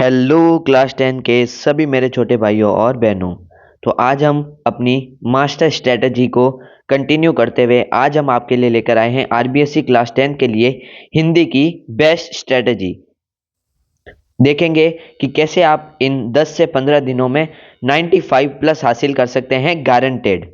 Hello class 10 के सभी मेरे छोटे भाइयों और बहनों। तो आज हम अपनी मास्टर स्ट्रेटजी को कंटिन्यू करते हुए आज हम आपके लिए लेकर आए हैं आरबीएससी क्लास 10 के लिए हिंदी की बेस्ट स्ट्रेटजी। देखेंगे कि कैसे आप इन 10 से 15 दिनों में 95 प्लस हासिल कर सकते हैं गारंटेड।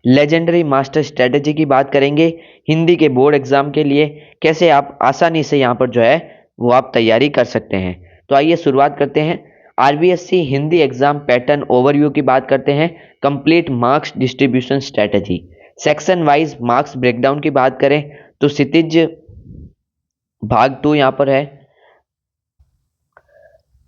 लेजेंडरी मास्टर स्ट्रेटजी की बात करेंगे हिंदी के बोर्ड एग्जाम के लिए, कैसे आप आसानी से यहाँ पर जो है वो आप तैयारी कर सकते हैं। तो आइए शुरुआत करते हैं। RBSC Hindi exam pattern overview की बात करते हैं। Complete marks distribution strategy, section wise marks breakdown की बात करें तो क्षितिज भाग 2 यहाँ पर है।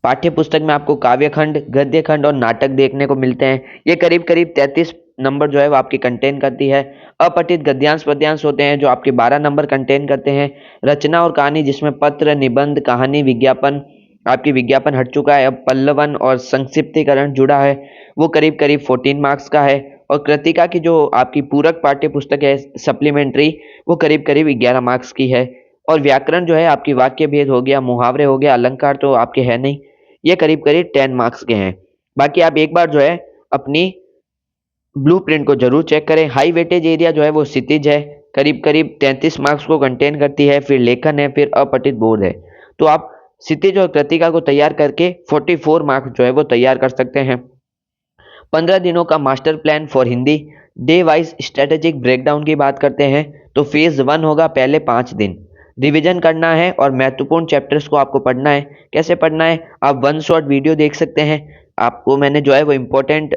पाठ्य पुस्तक में आपको काव्य खंड, गद्य खंड और नाटक देखने को मिलते हैं। ये करीब करीब 33 नंबर जो है वो आपकी कंटेन करती है। अपठित गद्यांश पद्यांश होते हैं जो आपके 12 नंबर कंटेन करते हैं। रचना और कहानी जिसमें पत्र, निबंध, कहानी, विज्ञापन, आपकी विज्ञापन हट चुका है, अब पल्लवन और संक्षिप्तीकरण जुड़ा है, वो करीब करीब 14 मार्क्स का है। और कृतिका की जो आपकी पूरक पाठ्य पुस्तक है सप्लीमेंट्री, वो करीब करीब 11 मार्क्स की है। और व्याकरण जो है आपकी वाक्य भेद हो गया, मुहावरे हो गया, अलंकार तो आपके है नहीं, ये करीब करीब 10 मार्क्स के हैं। बाकी आप एक बार जो है अपनी ब्लूप्रिंट को जरूर चेक करें। हाई वेटेज एरिया जो है वो क्षितिज है, करीब करीब 33 मार्क्स को कंटेन करती है। फिर लेखन है, फिर अपठित बोध है। तो आप क्षितिज और कृतिका को तैयार करके 44 मार्क्स जो है वो तैयार कर सकते हैं। 15 दिनों का master plan for Hindi, day wise strategic breakdown की बात करते हैं तो फेज 1 होगा, पहले 5 दिन रिवीजन करना है और महत्वपूर्ण चैप्टर्स को आपको पढ़ना है। कैसे पढ़ना है, आप वन शॉट वीडियो देख सकते हैं। आपको मैंने जो है वो इम्पोर्टेंट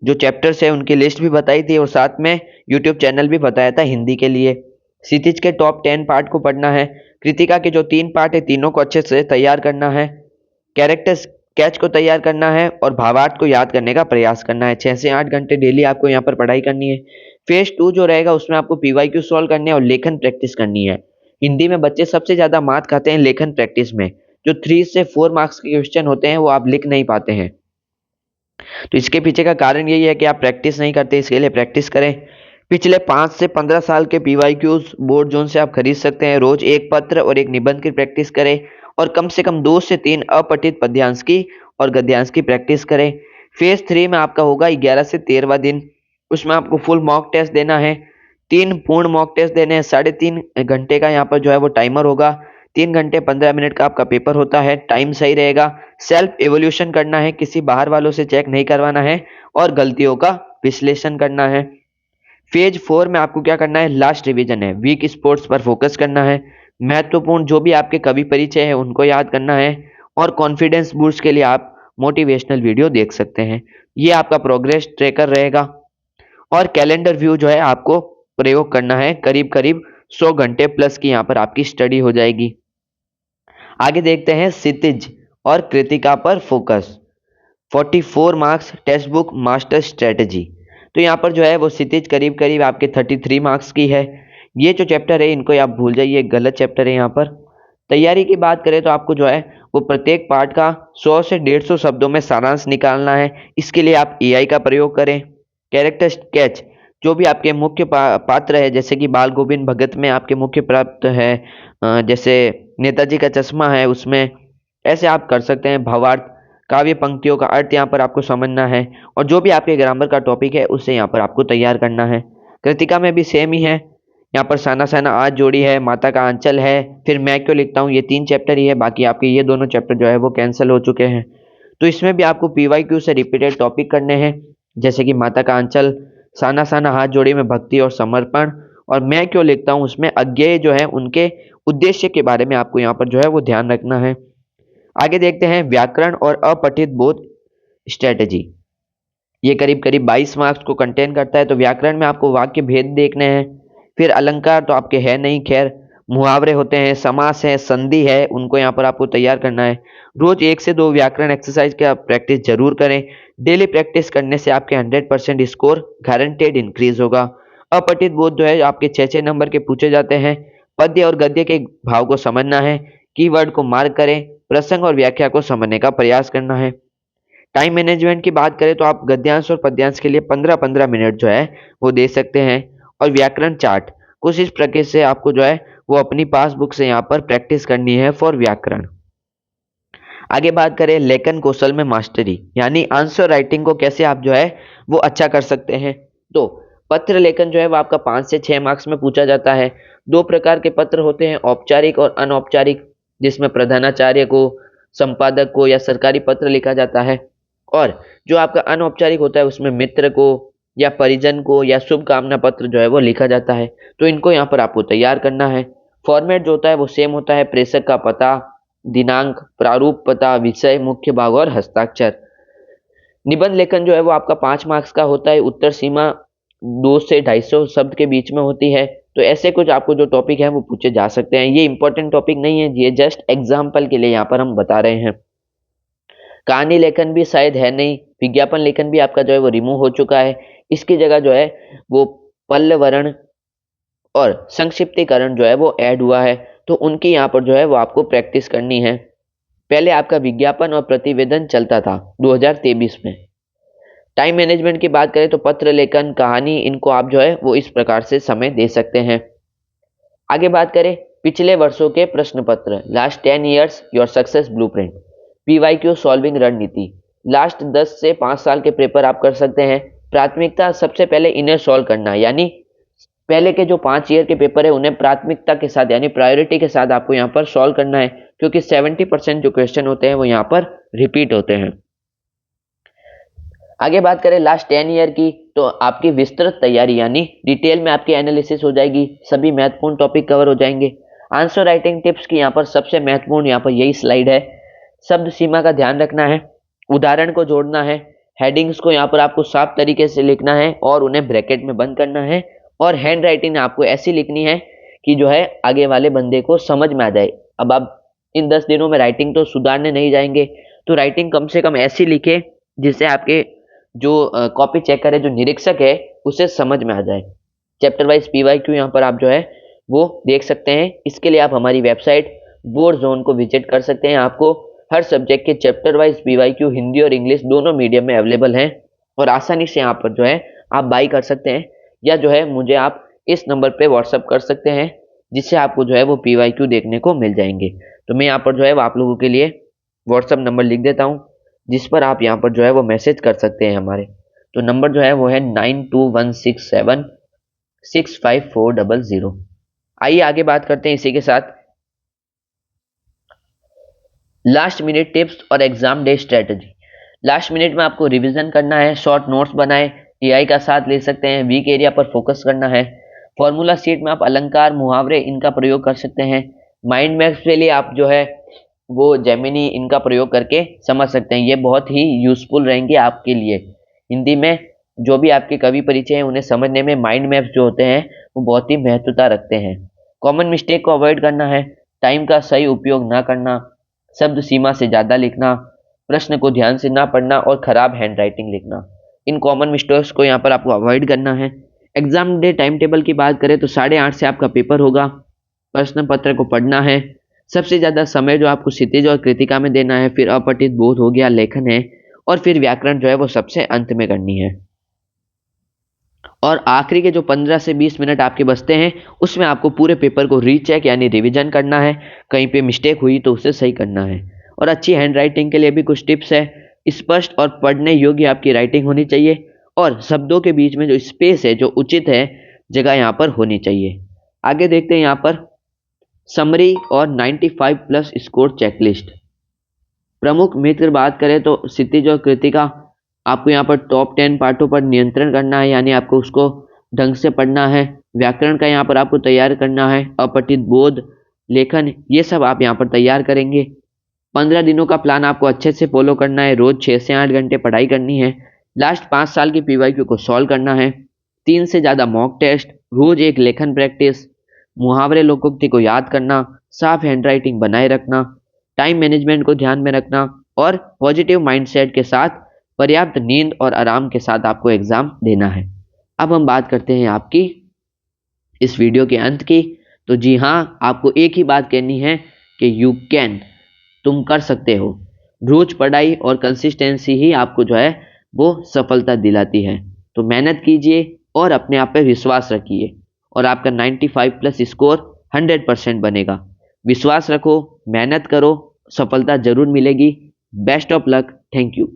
जो चैप्टर्स है उनकी लिस्ट भी बताई थी और साथ में यूट्यूब चैनल भी बताया था हिंदी के लिए। क्षितिज के टॉप 10 पार्ट को पढ़ना है। कृतिका के जो 3 पार्ट है तीनों को अच्छे से तैयार करना है। कैरेक्टर स्केच को तैयार करना है और भावार्थ को याद करने का प्रयास करना है। 6 से 8 घंटे डेली आपको यहाँ पर पढ़ाई करनी है। फेज 2 जो रहेगा उसमें आपको पीवाईक्यू सॉल्व करने और लेखन प्रैक्टिस करनी है। हिंदी में बच्चे सबसे ज्यादा मात खाते हैं लेखन प्रैक्टिस में। जो 3 से 4 मार्क्स के क्वेश्चन होते हैं वो आप लिख नहीं पाते हैं। तो इसके पीछे का कारण यही है कि आप प्रैक्टिस नहीं करते, इसके लिए प्रैक्टिस करें। पिछले 5 से 15 साल के पीवाईक्यूज बोर्ड जोन से आप खरीद सकते हैं। रोज एक पत्र और एक निबंध की प्रैक्टिस करें और कम से कम 2 से 3 अपठित पद्यांश की और गद्यांश की प्रैक्टिस करें। फेज 3 में आपका होगा 11 से 13वां दिन, उसमें आपको फुल मॉक टेस्ट देना है। 3 पूर्ण मॉक टेस्ट देने हैं। 3.5 घंटे का यहाँ पर जो है वो टाइमर होगा। 3 घंटे 15 मिनट का आपका पेपर होता है। टाइम सही रहेगा। सेल्फ एवोल्यूशन करना है, किसी बाहर वालों से चेक नहीं करवाना है और गलतियों का विश्लेषण करना है। फेज 4 में आपको क्या करना है, लास्ट रिवीजन है। वीक स्पोर्ट्स पर फोकस करना है। महत्वपूर्ण जो भी आपके कवि परिचय है उनको याद करना है और कॉन्फिडेंस बूस्ट के लिए आप मोटिवेशनल वीडियो देख सकते हैं। ये आपका प्रोग्रेस ट्रैकर रहेगा। और कैलेंडर व्यू जो है आपको प्रयोग करना है। करीब करीब 100 घंटे प्लस की यहाँ पर आपकी स्टडी हो जाएगी। आगे देखते हैं क्षितिज और कृतिका पर focus. 44 marks text book master strategy. तो यहाँ पर जो है वो क्षितिज करीब करीब आपके 33 मार्क्स की है। ये जो चैप्टर है इनको आप भूल जाइए, गलत चैप्टर है। यहाँ पर तैयारी की बात करें तो आपको जो है वो प्रत्येक पार्ट का 100 से 150 शब्दों में सारांश निकालना है। इसके लिए आप एआई का प्रयोग करें। कैरेक्टर स्केच, जो भी आपके मुख्य पात्र है, जैसे कि बाल गोविंद भगत में आपके मुख्य पात्र है, जैसे नेताजी का चश्मा है उसमें, ऐसे आप कर सकते हैं। भावार्थ, काव्य पंक्तियों का अर्थ यहाँ पर आपको समझना है और जो भी आपके ग्रामर का टॉपिक है उसे यहाँ पर आपको तैयार करना है। कृतिका में भी सेम ही है। यहाँ पर साना साना आज जोड़ी है, माता का आंचल है, फिर मैं क्यों लिखता हूँ, ये 3 चैप्टर ही है। बाकी आपके ये दोनों चैप्टर जो है वो कैंसिल हो चुके हैं। तो इसमें भी आपको पीवाईक्यू से रिपीटेड टॉपिक करने हैं, जैसे कि माता का आंचल, साना साना हाथ जोड़ी में भक्ति और समर्पण, और मैं क्यों लिखता हूँ उसमें अज्ञेय जो है उनके उद्देश्य के बारे में आपको यहाँ पर जो है वो ध्यान रखना है। आगे देखते हैं व्याकरण और अपठित बोध स्ट्रेटजी। ये करीब करीब 22 मार्क्स को कंटेन करता है। तो व्याकरण में आपको वाक्य भेद देखने हैं। फिर अलंकार तो आपके है नहीं, खैर मुहावरे होते हैं, समास है, संधि है, उनको यहाँ पर आपको तैयार करना है। रोज 1 से 2 व्याकरण एक्सरसाइज का प्रैक्टिस जरूर करें। डेली प्रैक्टिस करने से आपके 100% स्कोर गारंटेड इंक्रीज होगा। अपठित बोध जो है आपके 6-6 नंबर के पूछे जाते हैं। पद्य और गद्य के भाव को समझना है। कीवर्ड को मार्क करें। प्रसंग और व्याख्या को समझने का प्रयास करना है। टाइम मैनेजमेंट की बात करें तो आप गद्यांश और पद्यांश के लिए 15-15 मिनट जो है वो दे सकते हैं। और व्याकरण चार्ट कुछ इस प्रकार से आपको जो है वो अपनी पासबुक से यहाँ पर प्रैक्टिस करनी है फॉर व्याकरण। आगे बात करें लेखन कौशल में मास्टरी, यानी आंसर राइटिंग को कैसे आप जो है वो अच्छा कर सकते हैं। तो पत्र लेखन जो है वो आपका 5 से 6 मार्क्स में पूछा जाता है। दो प्रकार के पत्र होते हैं, औपचारिक और अनौपचारिक, जिसमें प्रधानाचार्य को, संपादक को या सरकारी पत्र लिखा जाता है। और जो आपका अनौपचारिक होता है उसमें मित्र को या परिजन को या शुभकामना पत्र जो है वो लिखा जाता है। तो इनको यहाँ पर आपको तैयार करना है। फॉर्मेट जो होता है वो सेम होता है, प्रेषक का पता, दिनांक, प्रारूप पता, विषय, मुख्य भाग और हस्ताक्षर। निबंध लेखन जो है वो आपका 5 मार्क्स का होता है। उत्तर सीमा 2 से 250 शब्द के बीच में होती है। तो ऐसे कुछ आपको जो टॉपिक है वो पूछे जा सकते हैं। ये इंपॉर्टेंट टॉपिक नहीं है, ये जस्ट एग्जाम्पल के लिए यहाँ पर हम बता रहे हैं। कहानी लेखन भी शायद है नहीं, विज्ञापन लेखन भी आपका जो है वो रिमूव हो चुका है। इसकी जगह जो है वो पल्लवरण और संक्षिप्तीकरण जो है वो ऐड हुआ है। तो उनकी यहाँ पर जो है वो आपको प्रैक्टिस करनी है। पहले आपका विज्ञापन और प्रतिवेदन चलता था 2023 में। टाइम मैनेजमेंट की बात करें तो पत्र लेखन, कहानी, इनको आप जो है वो इस प्रकार से समय दे सकते हैं। आगे बात करें पिछले वर्षों के प्रश्न पत्र, last 10 years your success blueprint, PYQ solving रणनीति। लास्ट 10 से 5 साल के पेपर आप कर सकते हैं। प्राथमिकता सबसे पहले इन्हें सॉल्व करना है, यानी पहले के जो 5 ईयर के पेपर है उन्हें प्राथमिकता के साथ यानी प्रायोरिटी के साथ आपको यहाँ पर सॉल्व करना है, क्योंकि 70% जो क्वेश्चन होते हैं वो यहाँ पर रिपीट होते हैं। आगे बात करें लास्ट 10 ईयर की, तो आपकी विस्तृत तैयारी यानी डिटेल में आपकी एनालिसिस हो जाएगी, सभी महत्वपूर्ण टॉपिक कवर हो जाएंगे। आंसर राइटिंग टिप्स की यहाँ पर सबसे महत्वपूर्ण यहाँ पर यही स्लाइड है। शब्द सीमा का ध्यान रखना है, उदाहरण को जोड़ना है, हेडिंग्स को यहाँ पर आपको साफ तरीके से लिखना है और उन्हें ब्रैकेट में बंद करना है, और हैंड राइटिंग आपको ऐसी लिखनी है कि जो है आगे वाले बंदे को समझ में आ जाए। अब आप इन 10 दिनों में राइटिंग तो सुधारने नहीं जाएंगे, तो राइटिंग कम से कम ऐसी लिखे जिससे आपके जो कॉपी चेकर है, जो निरीक्षक है, उसे समझ में आ जाए। चैप्टर वाइज पीवाईक्यू यहाँ पर आप जो है वो देख सकते हैं। इसके लिए आप हमारी वेबसाइट बोर्ड जोन को विजिट कर सकते हैं। आपको हर सब्जेक्ट के चैप्टर वाइज पीवाईक्यू हिंदी और इंग्लिश दोनों मीडियम में अवेलेबल हैं, और आसानी से यहाँ पर जो है आप बाई कर सकते हैं, या जो है मुझे आप इस नंबर पे व्हाट्सअप कर सकते हैं, जिससे आपको जो है वो पीवाईक्यू देखने को मिल जाएंगे। तो मैं यहाँ पर जो है वो आप लोगों के लिए व्हाट्सअप नंबर लिख देता हूँ, जिस पर आप यहाँ पर जो है वो मैसेज कर सकते हैं हमारे। तो नंबर जो है वो है 9216765400। आइए आगे बात करते हैं इसी के साथ लास्ट मिनट टिप्स और exam day strategy. Last minute में आपको रिवीजन करना है, शॉर्ट नोट्स बनाए, एआई का साथ ले सकते हैं, वीक एरिया पर फोकस करना है। फॉर्मूला शीट में आप अलंकार, मुहावरे, इनका प्रयोग कर सकते हैं। माइंड मैप्स के लिए आप जो है वो जेमिनी, इनका प्रयोग करके समझ सकते हैं। ये बहुत ही यूजफुल रहेंगे आपके लिए। हिंदी में जो भी आपके कवि परिचय हैं उन्हें समझने में माइंड मैप्स जो होते हैं वो बहुत ही महत्वता रखते हैं। कॉमन मिस्टेक को अवॉइड करना है, टाइम का सही उपयोग ना करना, शब्द सीमा से ज़्यादा लिखना, प्रश्न को ध्यान से ना पढ़ना और खराब हैंड राइटिंग लिखना। इन कॉमन मिस्टेक्स को यहाँ पर आपको अवॉइड करना है। एग्जाम डे टाइम टेबल की बात करें तो 8:30 से आपका पेपर होगा। प्रश्न पत्र को पढ़ना है। सबसे ज़्यादा समय जो आपको क्षितिज और कृतिका में देना है, फिर अपठित बोध हो गया, लेखन है, और फिर व्याकरण जो है वो सबसे अंत में करनी है। और आखिरी के जो 15 से 20 मिनट आपके बचते हैं उसमें आपको पूरे पेपर को रीचेक यानी रिवीजन करना है। कहीं पे मिस्टेक हुई तो उसे सही करना है। और अच्छी हैंड राइटिंग के लिए भी कुछ टिप्स है। स्पष्ट और पढ़ने योग्य आपकी राइटिंग होनी चाहिए, और शब्दों के बीच में जो स्पेस है, जो उचित है जगह यहाँ पर होनी चाहिए। आगे देखते हैं यहाँ पर समरी और 95+ स्कोर चेकलिस्ट। प्रमुख मित्र बात करें तो क्षितिज और कृतिका, आपको यहाँ पर टॉप 10 पाठों पर नियंत्रण करना है, यानी आपको उसको ढंग से पढ़ना है। व्याकरण का यहाँ पर आपको तैयार करना है। अपठित बोध, लेखन, ये सब आप यहाँ पर तैयार करेंगे। 15 दिनों का प्लान आपको अच्छे से फॉलो करना है। रोज 6 से 8 घंटे पढ़ाई करनी है। लास्ट 5 साल की पीवाईक्यू को सॉल्व करना है। 3 से ज़्यादा मॉक टेस्ट, रोज एक लेखन प्रैक्टिस, मुहावरे लोकोक्ति को याद करना, साफ हैंडराइटिंग बनाए रखना, टाइम मैनेजमेंट को ध्यान में रखना, और पॉजिटिव माइंडसेट के साथ पर्याप्त नींद और आराम के साथ आपको एग्जाम देना है। अब हम बात करते हैं आपकी इस वीडियो के अंत की। तो जी हाँ, आपको एक ही बात कहनी है कि यू कैन, तुम कर सकते हो। रोज पढ़ाई और कंसिस्टेंसी ही आपको जो है वो सफलता दिलाती है। तो मेहनत कीजिए और अपने आप पे विश्वास रखिए, और आपका 95+ स्कोर 100% बनेगा। विश्वास रखो, मेहनत करो, सफलता जरूर मिलेगी। Best of luck. Thank you.